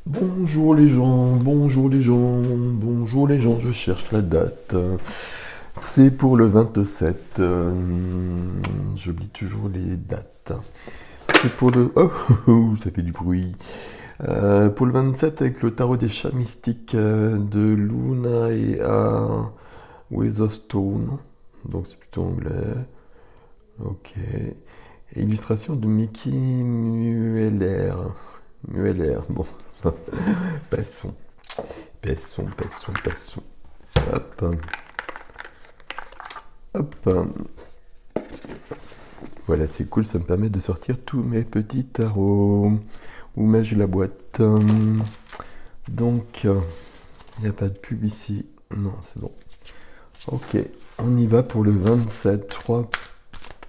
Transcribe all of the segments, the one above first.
Bonjour les gens, bonjour les gens, bonjour les gens, je cherche la date. C'est pour le 27. J'oublie toujours les dates. C'est pour le... Oh, ça fait du bruit. Pour le 27 avec le tarot des chats mystiques de Luna et à Weatherstone. Donc c'est plutôt anglais. Ok. Et illustration de Mickey Mueller. Mueller, bon. Passons. Passons. Hop. Hop. Voilà, c'est cool, ça me permet de sortir tous mes petits tarots. Où mets-je la boîte? Donc, il n'y a pas de pub ici. Non, c'est bon. Ok, on y va pour le 27. Trois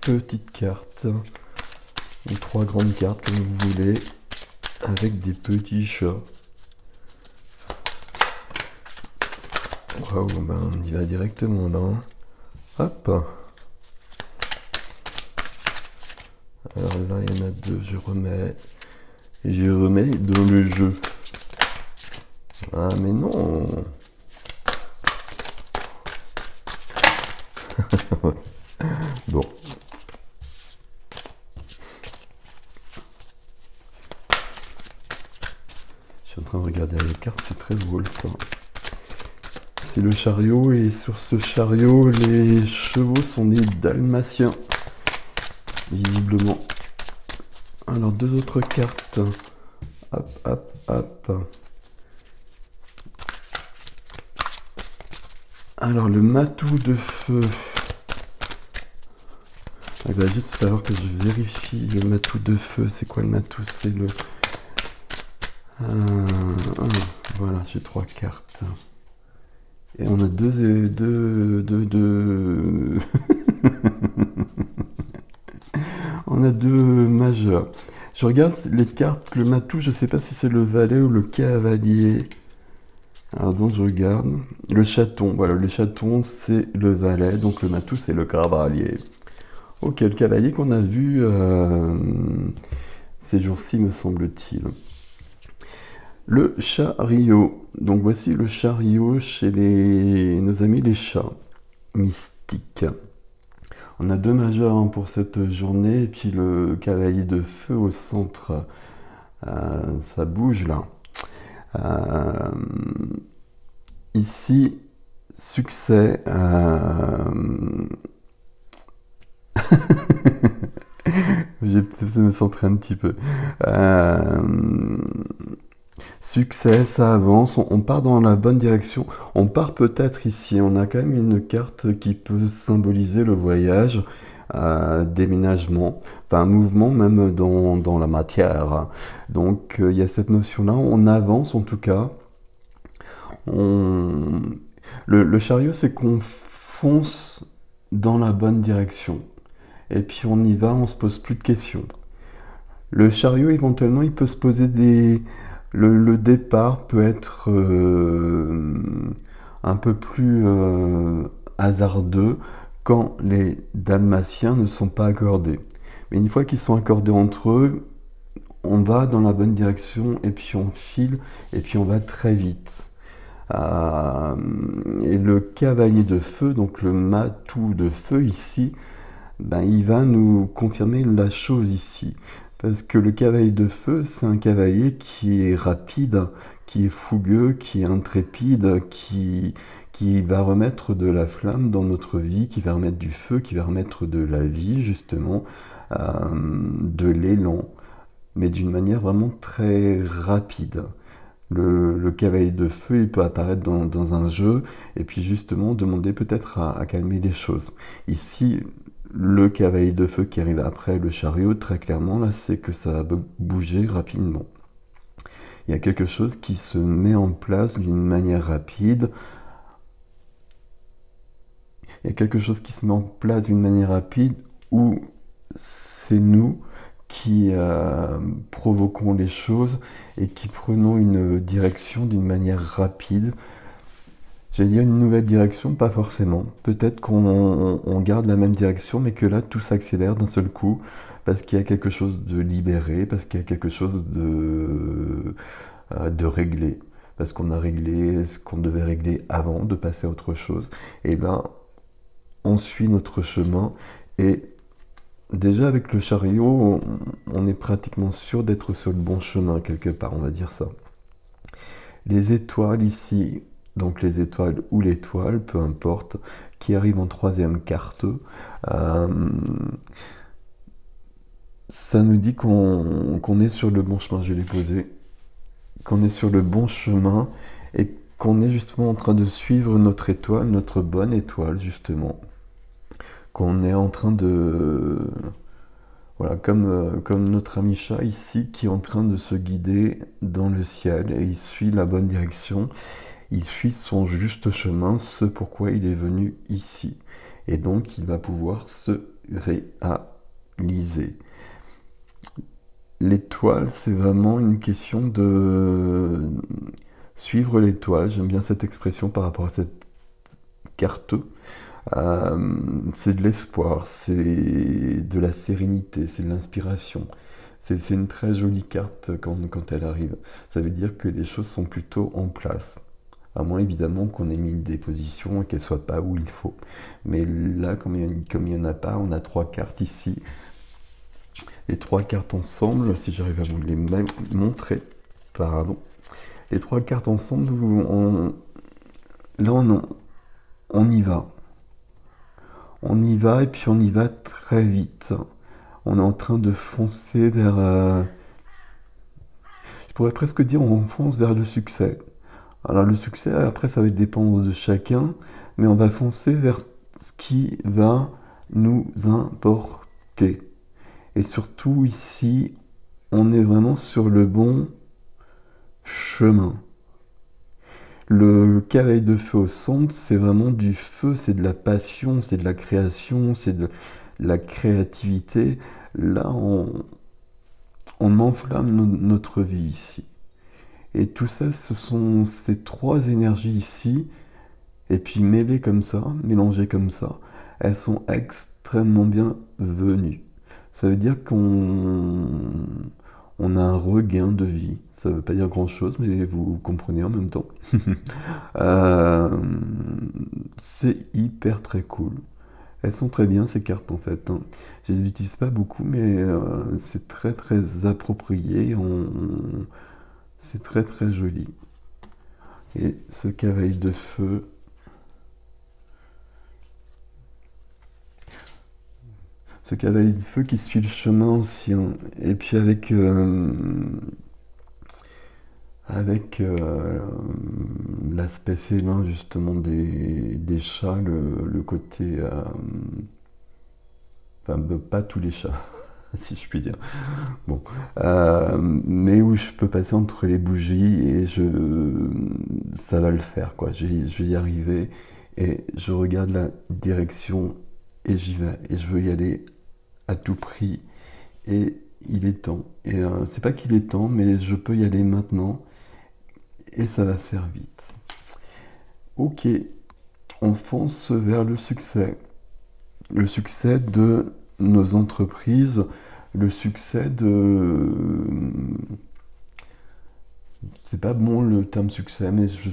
petites cartes. Ou trois grandes cartes, comme vous voulez. Avec des petits chats. Waouh, ben on y va directement là. Hop. Alors là, il y en a deux, je remets. Et je remets dans le jeu. Ah, mais non. Bon. Je suis en train de regarder les cartes, c'est très drôle ça. C'est le chariot et sur ce chariot, les chevaux sont des dalmatiens. Visiblement. Alors deux autres cartes. Hop. Alors le matou de feu. Il va juste falloir que je vérifie le matou de feu. C'est quoi le matou? C'est le... voilà, j'ai trois cartes. Et on a on a deux majeurs. Je regarde les cartes, le matou, je sais pas si c'est le valet ou le cavalier. Alors donc je regarde. Le chaton, voilà, le chaton c'est le valet, donc le matou c'est le cavalier. Ok, le cavalier qu'on a vu ces jours-ci me semble-t-il. Le chariot. Donc voici le chariot chez nos amis les chats mystiques. On a deux majeurs pour cette journée et puis le cavalier de feu au centre. Ça bouge là. Ici, succès. J'ai peut-être me centrer un petit peu. Succès, ça avance, on part dans la bonne direction. On part peut-être ici, on a quand même une carte qui peut symboliser le voyage, déménagement, enfin un mouvement même dans la matière. Donc il y a cette notion-là, on avance en tout cas. Le chariot, c'est qu'on fonce dans la bonne direction. Et puis on y va, on se pose plus de questions. Le chariot, éventuellement, il peut se poser des... Le départ peut être un peu plus hasardeux quand les dalmatiens ne sont pas accordés. Mais une fois qu'ils sont accordés entre eux, on va dans la bonne direction et puis on file et puis on va très vite. Et le cavalier de feu, donc le matou de feu ici, ben, il va nous confirmer la chose ici. Parce que le cavalier de feu, c'est un cavalier qui est rapide, qui est fougueux, qui est intrépide, qui va remettre de la flamme dans notre vie, qui va remettre du feu, qui va remettre de la vie, justement, de l'élan, mais d'une manière vraiment très rapide. Le cavalier de feu, il peut apparaître dans un jeu, et puis justement demander peut-être à calmer les choses. Ici, le cavalier de feu qui arrive après le chariot, très clairement, là, c'est que ça va bouger rapidement. Il y a quelque chose qui se met en place d'une manière rapide. Il y a quelque chose qui se met en place d'une manière rapide où c'est nous qui provoquons les choses et qui prenons une direction d'une manière rapide. J'allais dire une nouvelle direction, pas forcément. Peut-être qu'on garde la même direction, mais que là, tout s'accélère d'un seul coup, parce qu'il y a quelque chose de libéré, parce qu'il y a quelque chose de régler, parce qu'on a réglé ce qu'on devait régler avant de passer à autre chose, et ben on suit notre chemin, et déjà avec le chariot, on est pratiquement sûr d'être sur le bon chemin quelque part, on va dire ça. Les étoiles ici, donc les étoiles ou l'étoile, peu importe, qui arrive en troisième carte, ça nous dit qu'on est sur le bon chemin, je vais les poser, qu'on est sur le bon chemin et qu'on est justement en train de suivre notre étoile, notre bonne étoile justement, qu'on est en train de... Voilà, comme notre ami chat ici qui est en train de se guider dans le ciel et il suit la bonne direction, il suit son juste chemin, ce pourquoi il est venu ici. Et donc il va pouvoir se réaliser. L'étoile, c'est vraiment une question de suivre l'étoile. J'aime bien cette expression par rapport à cette carte. C'est de l'espoir, c'est de la sérénité, c'est de l'inspiration. C'est une très jolie carte quand elle arrive. Ça veut dire que les choses sont plutôt en place. À moins évidemment qu'on ait mis des positions et qu'elles ne soient pas où il faut. Mais là, comme il n'y en a pas, on a 3 cartes ici. Les 3 cartes ensemble, si j'arrive à vous les montrer, pardon. Les 3 cartes ensemble, là on y va. On y va et puis on y va très vite. On est en train de foncer vers... je pourrais presque dire on fonce vers le succès. Alors le succès, après ça va dépendre de chacun, mais on va foncer vers ce qui va nous importer. Et surtout ici, on est vraiment sur le bon chemin. Le cavalier de feu au centre, c'est vraiment du feu, c'est de la passion, c'est de la création, c'est de la créativité. Là, on enflamme notre vie ici. Et tout ça, ce sont ces 3 énergies ici, et puis mêlées comme ça, mélangées comme ça, elles sont extrêmement bienvenues. Ça veut dire qu'on a un regain de vie. Ça ne veut pas dire grand-chose, mais vous comprenez en même temps. C'est hyper très cool. Elles sont très bien ces cartes en fait, hein. Je les utilise pas beaucoup, mais c'est très très approprié. C'est très très joli. Et ce cavalier de feu, qui suit le chemin ancien, et puis avec l'aspect félin justement des chats, le côté... enfin, pas tous les chats, si je puis dire. Bon, mais où je peux passer entre les bougies et ça va le faire, quoi. Je vais y arriver et je regarde la direction et j'y vais. Et je veux y aller à tout prix. Et il est temps. Et c'est pas qu'il est temps, mais je peux y aller maintenant. Et ça va se faire vite. Ok, on fonce vers le succès. Le succès de nos entreprises, le succès de... C'est pas bon le terme succès, mais je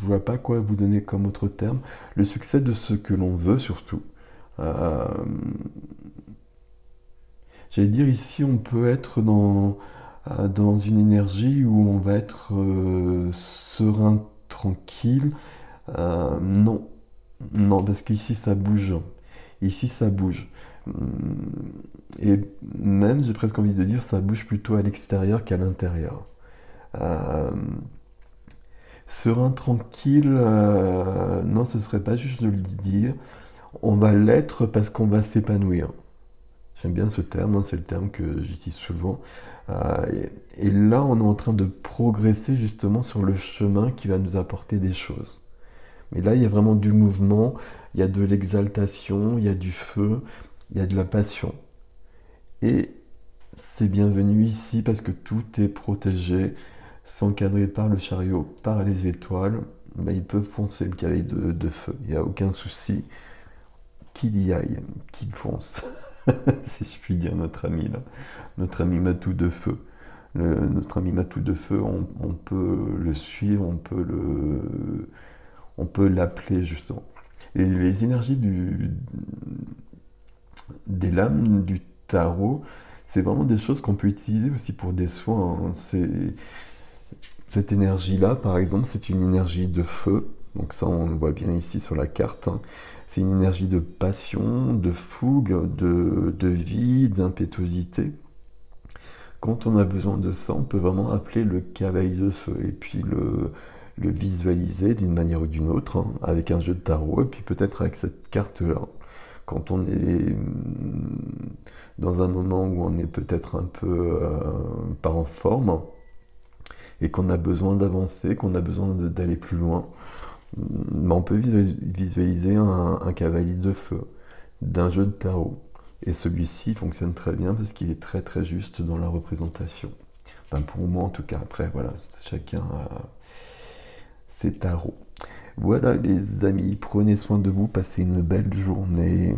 vois pas quoi vous donner comme autre terme. Le succès de ce que l'on veut surtout. J'allais dire ici, on peut être dans une énergie où on va être serein, tranquille. Non, non, parce qu'ici ça bouge. Ici ça bouge. Et même, j'ai presque envie de dire, ça bouge plutôt à l'extérieur qu'à l'intérieur. Euh, Serein, tranquille, non, ce serait pas juste de le dire. On va l'être parce qu'on va s'épanouir. J'aime bien ce terme, hein, c'est le terme que j'utilise souvent. Et là, on est en train de progresser justement sur le chemin qui va nous apporter des choses. Mais là, il y a vraiment du mouvement, il y a de l'exaltation, il y a du feu, il y a de la passion. Et c'est bienvenu ici parce que tout est protégé, c'est encadré par le chariot, par les étoiles. Ben, ils peuvent foncer le cavalier de feu, il n'y a aucun souci. Qu'il y aille, qu'il fonce. Si je puis dire, notre ami là, notre ami Matou de feu. Notre ami Matou de feu, on peut le suivre, on peut l'appeler justement. Et les énergies des lames du tarot, c'est vraiment des choses qu'on peut utiliser aussi pour des soins, hein. Cette énergie-là, par exemple, c'est une énergie de feu. Donc ça, on le voit bien ici sur la carte, hein. C'est une énergie de passion, de fougue, de vie, d'impétuosité. Quand on a besoin de ça, on peut vraiment appeler le cavalier de feu et puis le visualiser d'une manière ou d'une autre, hein, avec un jeu de tarot et puis peut-être avec cette carte-là. Quand on est dans un moment où on est peut-être un peu pas en forme et qu'on a besoin d'avancer, qu'on a besoin d'aller plus loin, on peut visualiser un cavalier de feu d'un jeu de tarot. Et celui-ci fonctionne très bien parce qu'il est très très juste dans la représentation. Enfin, pour moi en tout cas, après voilà, chacun a ses tarots. Voilà les amis, prenez soin de vous, passez une belle journée.